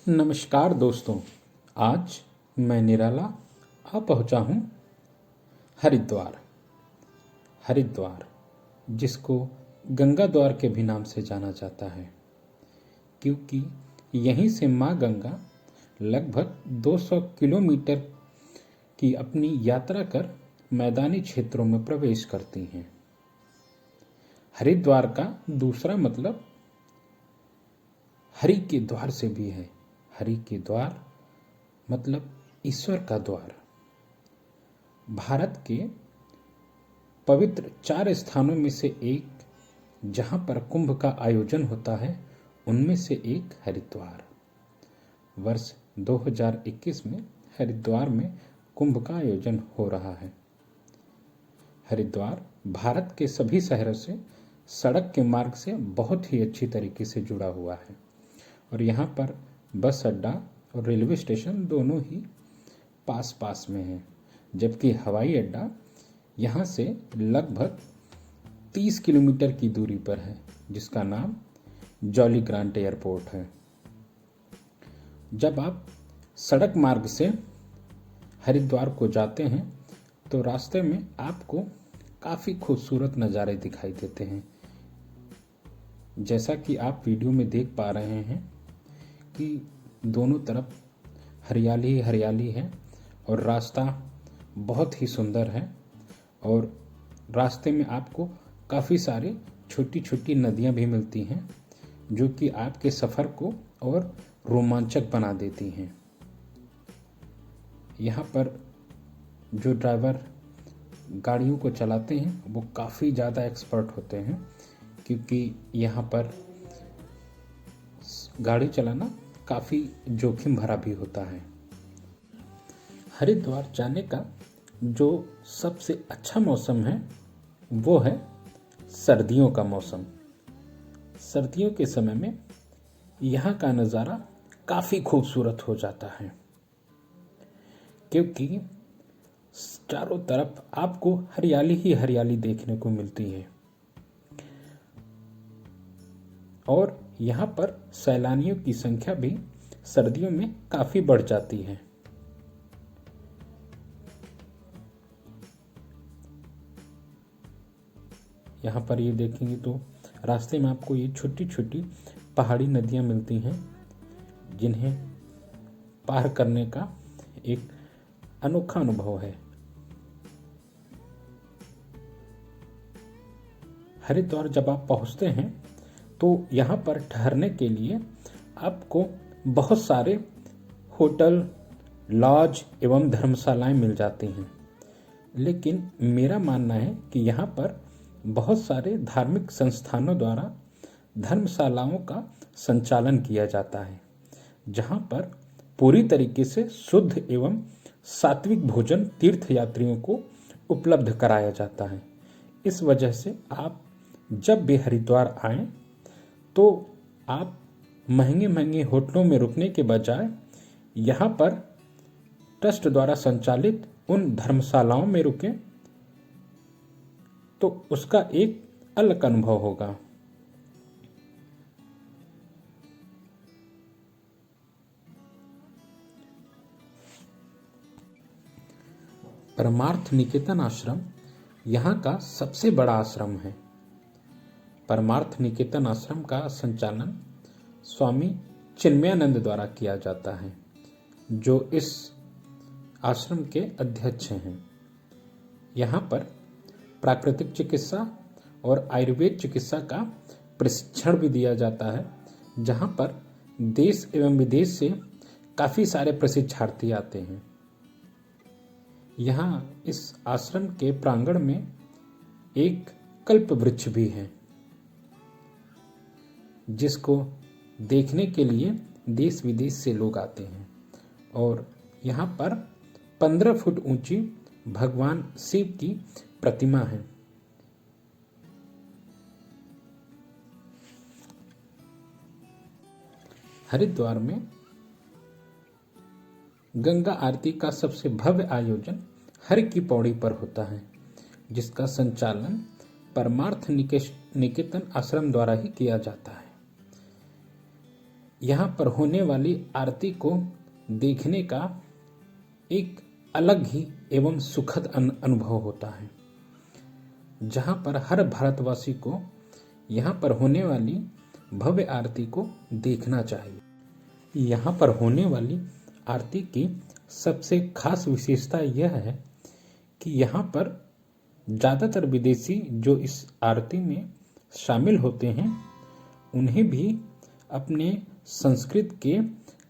नमस्कार दोस्तों। आज मैं निराला आ पहुंचा हूं हरिद्वार। हरिद्वार जिसको गंगा द्वार के भी नाम से जाना जाता है, क्योंकि यहीं से माँ गंगा लगभग 200 किलोमीटर की अपनी यात्रा कर मैदानी क्षेत्रों में प्रवेश करती हैं। हरिद्वार का दूसरा मतलब हरि के द्वार से भी है। हरि के द्वार मतलब ईश्वर का द्वार। भारत के पवित्र 4 स्थानों में से एक जहां पर कुंभ का आयोजन होता है, उनमें से एक हरिद्वार। वर्ष 2021 में हरिद्वार में कुंभ का आयोजन हो रहा है। हरिद्वार भारत के सभी शहरों से सड़क के मार्ग से बहुत ही अच्छी तरीके से जुड़ा हुआ है और यहाँ पर बस अड्डा और रेलवे स्टेशन दोनों ही पास पास में हैं, जबकि हवाई अड्डा यहाँ से लगभग 30 किलोमीटर की दूरी पर है, जिसका नाम जॉली ग्रांट एयरपोर्ट है। जब आप सड़क मार्ग से हरिद्वार को जाते हैं तो रास्ते में आपको काफ़ी खूबसूरत नज़ारे दिखाई देते हैं। जैसा कि आप वीडियो में देख पा रहे हैं कि दोनों तरफ हरियाली ही हरियाली है और रास्ता बहुत ही सुंदर है और रास्ते में आपको काफ़ी सारी छोटी छोटी नदियाँ भी मिलती हैं, जो कि आपके सफ़र को और रोमांचक बना देती हैं। यहाँ पर जो ड्राइवर गाड़ियों को चलाते हैं वो काफ़ी ज़्यादा एक्सपर्ट होते हैं, क्योंकि यहाँ पर गाड़ी चलाना काफ़ी जोखिम भरा भी होता है। हरिद्वार जाने का जो सबसे अच्छा मौसम है वो है सर्दियों का मौसम। सर्दियों के समय में यहाँ का नज़ारा काफ़ी खूबसूरत हो जाता है, क्योंकि चारों तरफ आपको हरियाली ही हरियाली देखने को मिलती है और यहाँ पर सैलानियों की संख्या भी सर्दियों में काफ़ी बढ़ जाती है। यहाँ पर ये देखेंगे तो रास्ते में आपको ये छोटी छोटी पहाड़ी नदियाँ मिलती हैं, जिन्हें पार करने का एक अनोखा अनुभव है। हरिद्वार जब आप पहुँचते हैं तो यहाँ पर ठहरने के लिए आपको बहुत सारे होटल, लॉज एवं धर्मशालाएं मिल जाती हैं, लेकिन मेरा मानना है कि यहाँ पर बहुत सारे धार्मिक संस्थानों द्वारा धर्मशालाओं का संचालन किया जाता है, जहाँ पर पूरी तरीके से शुद्ध एवं सात्विक भोजन तीर्थयात्रियों को उपलब्ध कराया जाता है। इस वजह से आप जब भी हरिद्वार आएं तो आप महंगे महंगे होटलों में रुकने के बजाय यहाँ पर ट्रस्ट द्वारा संचालित उन धर्मशालाओं में रुकें तो उसका एक अलग अनुभव होगा। परमार्थ निकेतन आश्रम यहाँ का सबसे बड़ा आश्रम है। परमार्थ निकेतन आश्रम का संचालन स्वामी चिन्मयानंद द्वारा किया जाता है, जो इस आश्रम के अध्यक्ष हैं। यहाँ पर प्राकृतिक चिकित्सा और आयुर्वेद चिकित्सा का प्रशिक्षण भी दिया जाता है, जहाँ पर देश एवं विदेश से काफ़ी सारे प्रशिक्षार्थी आते हैं। यहाँ इस आश्रम के प्रांगण में एक कल्प वृक्ष भी है, जिसको देखने के लिए देश विदेश से लोग आते हैं और यहाँ पर 15 फुट ऊंची भगवान शिव की प्रतिमा है। हरिद्वार में गंगा आरती का सबसे भव्य आयोजन हर की पौड़ी पर होता है, जिसका संचालन परमार्थ निकेतन आश्रम द्वारा ही किया जाता है। यहाँ पर होने वाली आरती को देखने का एक अलग ही एवं सुखद अनुभव होता है, जहाँ पर हर भारतवासी को यहाँ पर होने वाली भव्य आरती को देखना चाहिए। यहाँ पर होने वाली आरती की सबसे खास विशेषता यह है कि यहाँ पर ज़्यादातर विदेशी जो इस आरती में शामिल होते हैं, उन्हें भी अपने संस्कृत के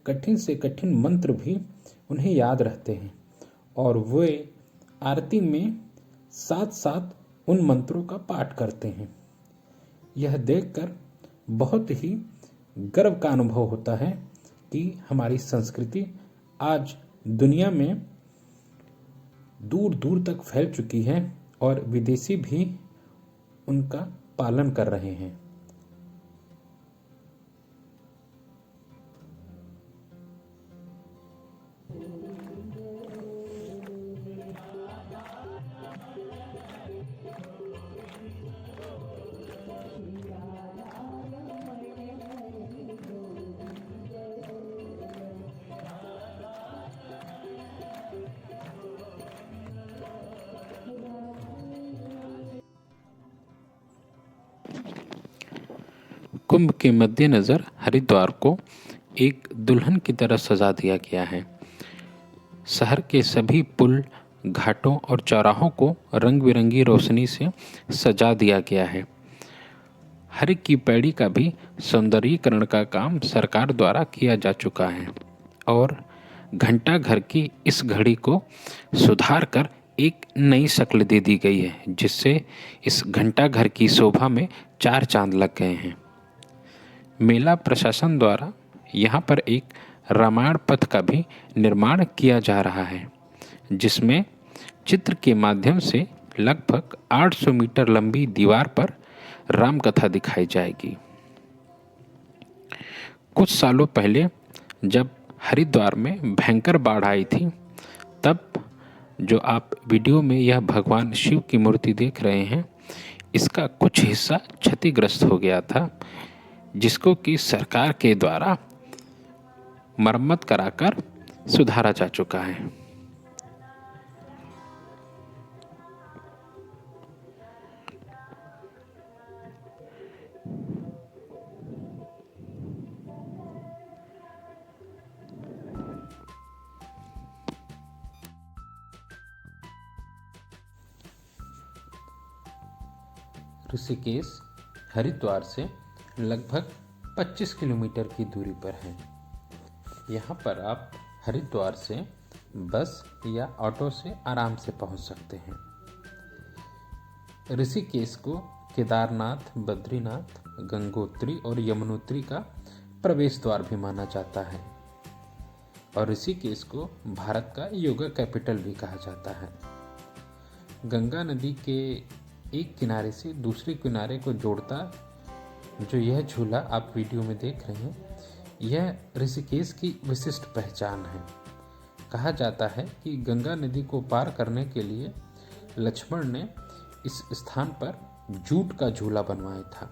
कठिन से कठिन मंत्र भी उन्हें याद रहते हैं और वे आरती में साथ साथ उन मंत्रों का पाठ करते हैं। यह देखकर बहुत ही गर्व का अनुभव होता है कि हमारी संस्कृति आज दुनिया में दूर दूर तक फैल चुकी है और विदेशी भी उनका पालन कर रहे हैं। कुंभ के मद्देनज़र हरिद्वार को एक दुल्हन की तरह सजा दिया गया है। शहर के सभी पुल, घाटों और चौराहों को रंग बिरंगी रोशनी से सजा दिया गया है। हर की पैड़ी का भी सौंदर्यीकरण का काम सरकार द्वारा किया जा चुका है और घंटा घर की इस घड़ी को सुधार कर एक नई शक्ल दे दी गई है, जिससे इस घंटा घर की शोभा में 4 चांद लग गए हैं। मेला प्रशासन द्वारा यहाँ पर एक रामायण पथ का भी निर्माण किया जा रहा है, जिसमें चित्र के माध्यम से लगभग 800 मीटर लंबी दीवार पर राम कथा दिखाई जाएगी। कुछ सालों पहले जब हरिद्वार में भयंकर बाढ़ आई थी, तब जो आप वीडियो में यह भगवान शिव की मूर्ति देख रहे हैं, इसका कुछ हिस्सा क्षतिग्रस्त हो गया था, जिसको कि सरकार के द्वारा मरम्मत कराकर सुधारा जा चुका है। ऋषिकेश हरिद्वार से लगभग 25 किलोमीटर की दूरी पर है। यहाँ पर आप हरिद्वार से बस या ऑटो से आराम से पहुँच सकते हैं। ऋषिकेश को केदारनाथ, बद्रीनाथ, गंगोत्री और यमुनोत्री का प्रवेश द्वार भी माना जाता है और ऋषिकेश को भारत का योगा कैपिटल भी कहा जाता है। गंगा नदी के एक किनारे से दूसरे किनारे को जोड़ता जो यह झूला आप वीडियो में देख रहे हैं, यह ऋषिकेश की विशिष्ट पहचान है। कहा जाता है कि गंगा नदी को पार करने के लिए लक्ष्मण ने इस स्थान पर जूट का झूला बनवाया था।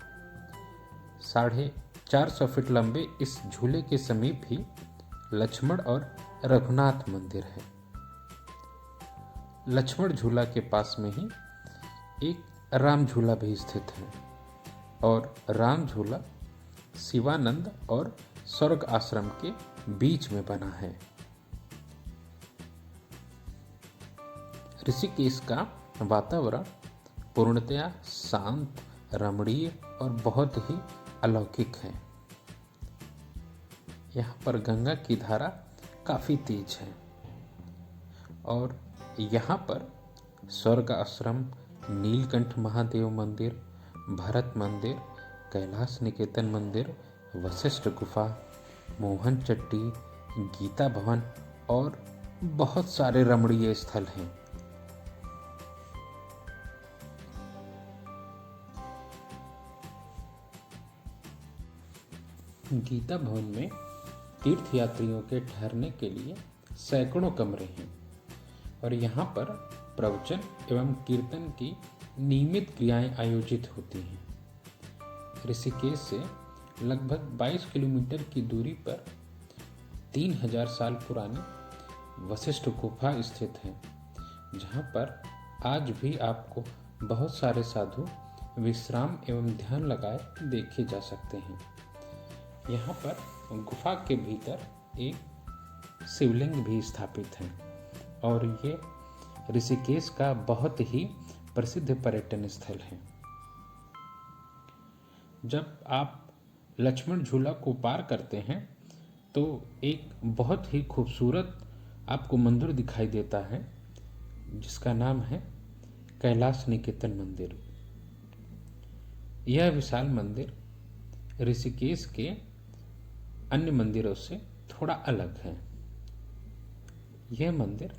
450 फीट लंबे इस झूले के समीप ही लक्ष्मण और रघुनाथ मंदिर है। लक्ष्मण झूला के पास में ही एक राम झूला भी स्थित है और राम झूला शिवानंद और स्वर्ग आश्रम के बीच में बना है। ऋषिकेश का वातावरण पूर्णतया शांत, रमणीय और बहुत ही अलौकिक है। यहाँ पर गंगा की धारा काफ़ी तेज है और यहाँ पर स्वर्ग आश्रम, नीलकंठ महादेव मंदिर, भरत मंदिर, कैलाश निकेतन मंदिर, वशिष्ठ गुफा, मोहन चट्टी, गीता भवन और बहुत सारे रमणीय स्थल हैं। गीता भवन में तीर्थयात्रियों के ठहरने के लिए सैकड़ों कमरे हैं और यहाँ पर प्रवचन एवं कीर्तन की नियमित क्रियाएं आयोजित होती हैं। ऋषिकेश से लगभग 22 किलोमीटर की दूरी पर 3000 साल पुरानी वशिष्ठ गुफा स्थित है, जहाँ पर आज भी आपको बहुत सारे साधु विश्राम एवं ध्यान लगाए देखे जा सकते हैं। यहाँ पर गुफा के भीतर एक शिवलिंग भी स्थापित है और ये ऋषिकेश का बहुत ही प्रसिद्ध पर्यटन स्थल है। जब आप लक्ष्मण झूला को पार करते हैं तो एक बहुत ही खूबसूरत आपको मंदिर दिखाई देता है, जिसका नाम है कैलाश निकेतन मंदिर। यह विशाल मंदिर ऋषिकेश के अन्य मंदिरों से थोड़ा अलग है। यह मंदिर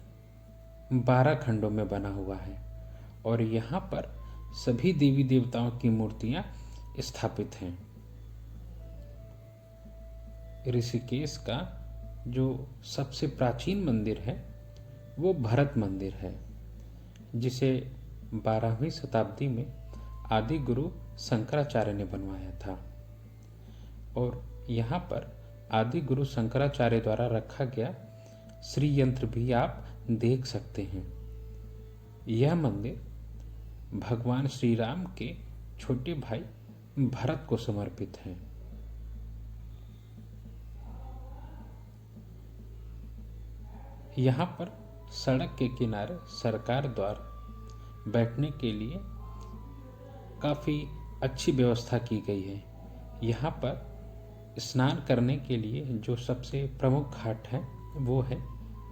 12 खंडों में बना हुआ है और यहाँ पर सभी देवी देवताओं की मूर्तियां स्थापित हैं। ऋषिकेश का जो सबसे प्राचीन मंदिर है वो भरत मंदिर है, जिसे 12वीं शताब्दी में आदि गुरु शंकराचार्य ने बनवाया था और यहाँ पर आदि गुरु शंकराचार्य द्वारा रखा गया श्री यंत्र भी आप देख सकते हैं। यह मंदिर भगवान श्री राम के छोटे भाई भरत को समर्पित है। यहाँ पर सड़क के किनारे सरकार द्वारा बैठने के लिए काफ़ी अच्छी व्यवस्था की गई है। यहाँ पर स्नान करने के लिए जो सबसे प्रमुख घाट है वो है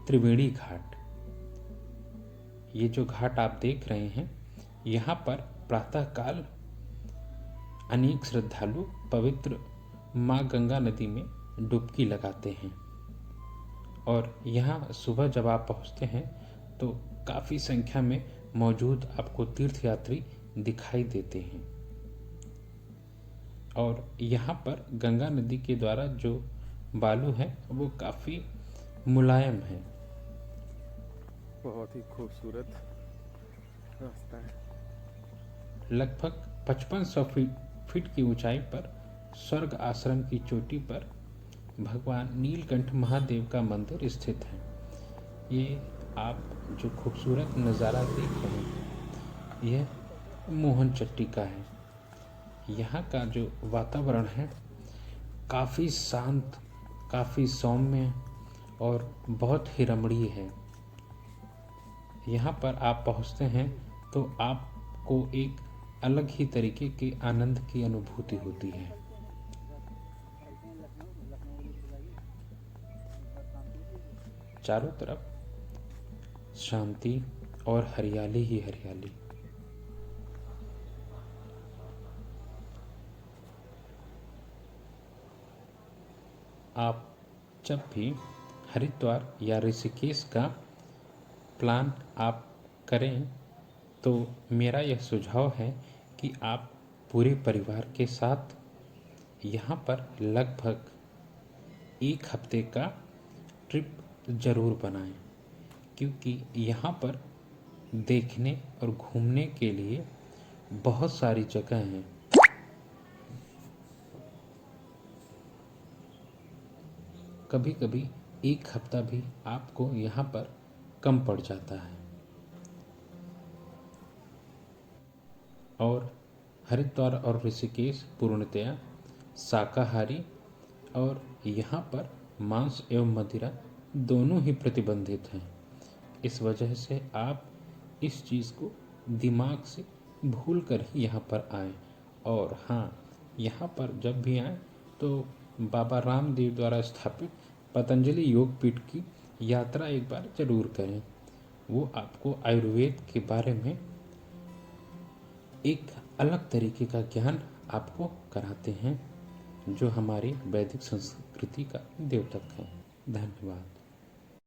त्रिवेणी घाट। ये जो घाट आप देख रहे हैं, यहाँ पर प्रातःकाल अनेक श्रद्धालु पवित्र माँ गंगा नदी में डुबकी लगाते हैं और यहाँ सुबह जब आप पहुँचते हैं तो काफ़ी संख्या में मौजूद आपको तीर्थयात्री दिखाई देते हैं और यहाँ पर गंगा नदी के द्वारा जो बालू है वो काफ़ी मुलायम है। बहुत ही खूबसूरत रास्ता है। लगभग 5500 फीट की ऊंचाई पर स्वर्ग आश्रम की चोटी पर भगवान नीलकंठ महादेव का मंदिर स्थित है। ये आप जो खूबसूरत नज़ारा देख रहे हैं यह मोहन चट्टी का है। यहाँ का जो वातावरण है काफ़ी शांत, काफ़ी सौम्य और बहुत ही रमणीय है। यहाँ पर आप पहुँचते हैं तो आपको एक अलग ही तरीके के आनंद की अनुभूति होती है। चारों तरफ शांति और हरियाली ही हरियाली। आप जब भी हरिद्वार या ऋषिकेश का प्लान आप करें तो मेरा यह सुझाव है कि आप पूरे परिवार के साथ यहाँ पर लगभग 1 हफ्ते का ट्रिप ज़रूर बनाएं, क्योंकि यहाँ पर देखने और घूमने के लिए बहुत सारी जगह हैं। कभी कभी 1 हफ्ता भी आपको यहाँ पर कम पड़ जाता है। और हरिद्वार और ऋषिकेश पूर्णतया शाकाहारी और यहाँ पर मांस एवं मदिरा दोनों ही प्रतिबंधित हैं। इस वजह से आप इस चीज़ को दिमाग से भूल कर ही यहाँ पर आएँ। और हाँ, यहाँ पर जब भी आएँ तो बाबा रामदेव द्वारा स्थापित पतंजलि योग पीठ की यात्रा एक बार जरूर करें। वो आपको आयुर्वेद के बारे में एक अलग तरीके का ज्ञान आपको कराते हैं, जो हमारी वैदिक संस्कृति का द्योतक है। धन्यवाद।